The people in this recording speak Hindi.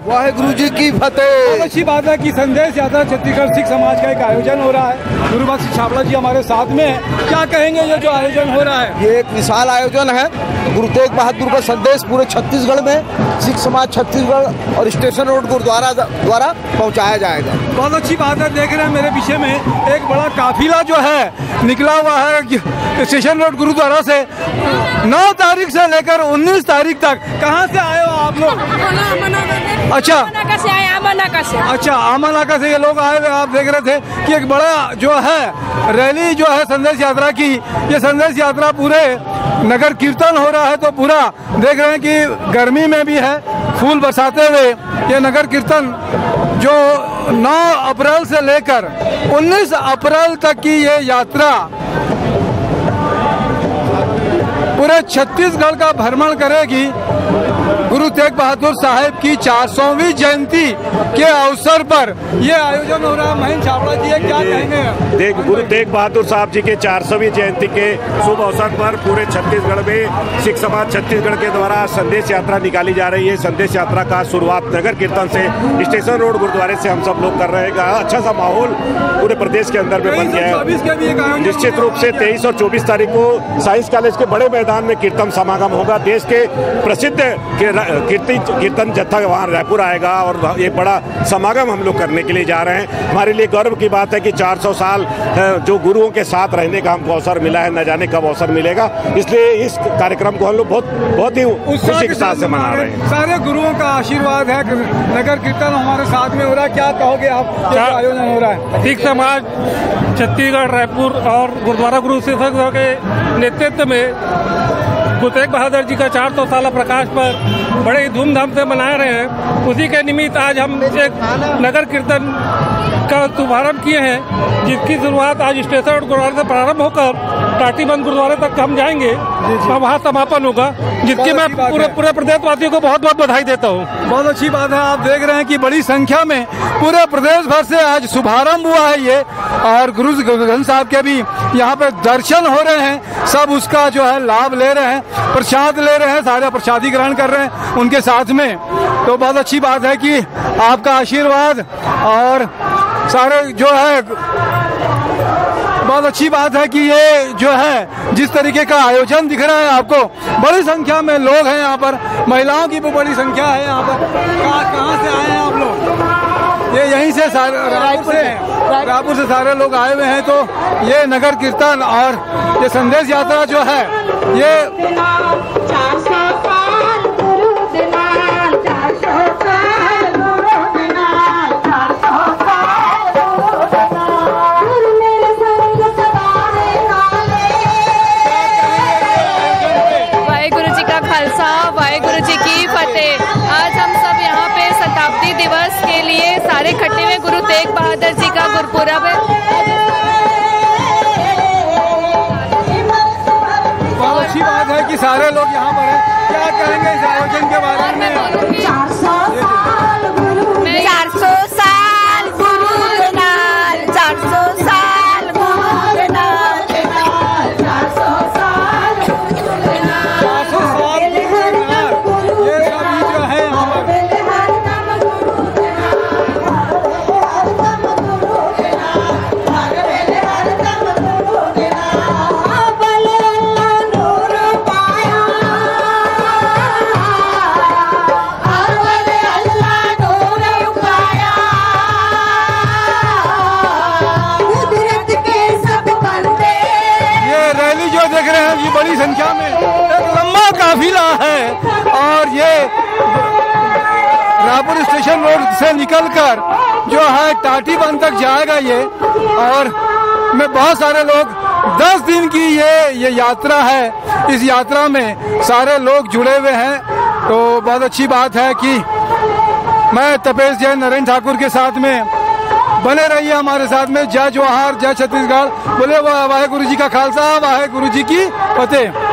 वाहेगुरु जी की फतेह। बहुत अच्छी बात है कि संदेश यात्रा छत्तीसगढ़ सिख समाज का एक आयोजन हो रहा है। गुरुबख्श छाबड़ा जी हमारे साथ में हैं। क्या कहेंगे ये जो आयोजन हो रहा है? ये एक विशाल आयोजन है। गुरु तेग बहादुर का संदेश पूरे छत्तीसगढ़ में सिख समाज छत्तीसगढ़ और स्टेशन रोड गुरुद्वारा द्वारा पहुंचाया जाएगा। बहुत अच्छी बात है। देख रहे हैं मेरे पीछे में एक बड़ा काफिला जो है निकला हुआ है स्टेशन रोड गुरुद्वारा से। 9 तारीख से लेकर 19 तारीख तक। कहाँ से आए हो आप लोग? अच्छा, अच्छा, आमनाका से ये लोग आए हुए। आप देख रहे थे कि एक बड़ा जो है रैली जो है संदेश यात्रा की, ये संदेश यात्रा पूरे नगर कीर्तन हो रहा है। तो पूरा देख रहे हैं कि गर्मी में भी है फूल बरसाते हुए ये नगर कीर्तन जो 9 अप्रैल से लेकर 19 अप्रैल तक की ये यात्रा पूरे छत्तीसगढ़ का भ्रमण करेगी। गुरु तेग बहादुर साहब की 400वीं जयंती के अवसर पर यह आयोजन हो रहा है। महेंद्र छाबड़ा जी क्या कहेंगे? गुरु तेग बहादुर साहब जी के 400वीं जयंती के शुभ अवसर पर पूरे छत्तीसगढ़ में सिख समाज छत्तीसगढ़ के द्वारा संदेश यात्रा निकाली जा रही है। संदेश यात्रा का शुरुआत नगर कीर्तन से स्टेशन रोड गुरुद्वारे से हम सब लोग कर रहे हैं। अच्छा सा माहौल पूरे प्रदेश के अंदर में बन गया है। निश्चित रूप से 23 और 24 तारीख को साइंस कॉलेज के बड़े मैदान में कीर्तन समागम होगा। देश के प्रसिद्ध कीर्तन जत्था वहाँ रायपुर आएगा और ये बड़ा समागम हम लोग करने के लिए जा रहे हैं। हमारे लिए गर्व की बात है कि 400 साल जो गुरुओं के साथ रहने का हमको अवसर मिला है, न जाने कब अवसर मिलेगा। इसलिए इस कार्यक्रम को हम लोग बहुत ही खुशी के साथ से मना रहे हैं। सारे गुरुओं का आशीर्वाद है। नगर कीर्तन हमारे साथ में हो रहा है। क्या कहोगे आप? क्या आयोजन हो रहा है? सिख समाज छत्तीसगढ़ रायपुर और गुरुद्वारा गुरु शिष्य के नेतृत्व में गुरु तेग बहादुर जी का 400 साल प्रकाश पर बड़े धूमधाम से मना रहे हैं। उसी के निमित्त आज हम एक नगर कीर्तन का शुभारंभ किए हैं, जिसकी शुरुआत आज स्टेशन गुरुद्वारे से प्रारंभ होकर टाटीबंद गुरुद्वारे तक हम जाएंगे और वहाँ समापन होगा, जिसकी मैं पूरे प्रदेशवासियों को बहुत बहुत बधाई देता हूँ। बहुत अच्छी बात है। आप देख रहे हैं कि बड़ी संख्या में पूरे प्रदेश भर से आज शुभारंभ हुआ है ये, और गुरु ग्रंथ साहब के भी यहाँ पे दर्शन हो रहे हैं। सब उसका जो है लाभ ले रहे हैं, प्रसाद ले रहे हैं, सारे प्रसादी ग्रहण कर रहे हैं उनके साथ में। तो बहुत अच्छी बात है कि आपका आशीर्वाद और सारे जो है, बहुत अच्छी बात है कि ये जो है जिस तरीके का आयोजन दिख रहा है आपको, बड़ी संख्या में लोग हैं यहाँ पर, महिलाओं की भी बड़ी संख्या है यहाँ पर। कहाँ से आए हैं आप लोग? ये यहीं से रायपुर से सारे लोग आए हुए हैं। तो ये नगर कीर्तन और ये संदेश यात्रा जो है ये वाहेगुरु जी का खालसा, वाहेगुरु जी की फतेह। आज हम सब यहाँ पे शताब्दी दिवस के लिए सारे इकट्ठे हुए। गुरु तेग बहादुर जी का गुरपुरब है। बहुत अच्छी बात है कि सारे लोग यहाँ पर हैं। क्या कहेंगे इस आयोजन के बारे में? 400 साल गुरु नाल, 400 साल गुरु नाल, 400 साल गुरु नाल, 400 साल गुरु नाल, 400 साल गुरु नाल। ये सभी जो है यहाँ पर देख रहे हैं। ये बड़ी संख्या में एक लंबा काफिला है और ये रायपुर स्टेशन रोड से निकलकर जो है टाटीबंद तक जाएगा ये। और में बहुत सारे लोग 10 दिन की ये यात्रा है। इस यात्रा में सारे लोग जुड़े हुए हैं। तो बहुत अच्छी बात है कि मैं तपेश जैन नरेंद्र ठाकुर के साथ में, बने रहिए हमारे साथ में। जय जवाहर, जय छत्तीसगढ़। बोले वाहेगुरु जी का खालसा, वाहेगुरु जी की फतेह।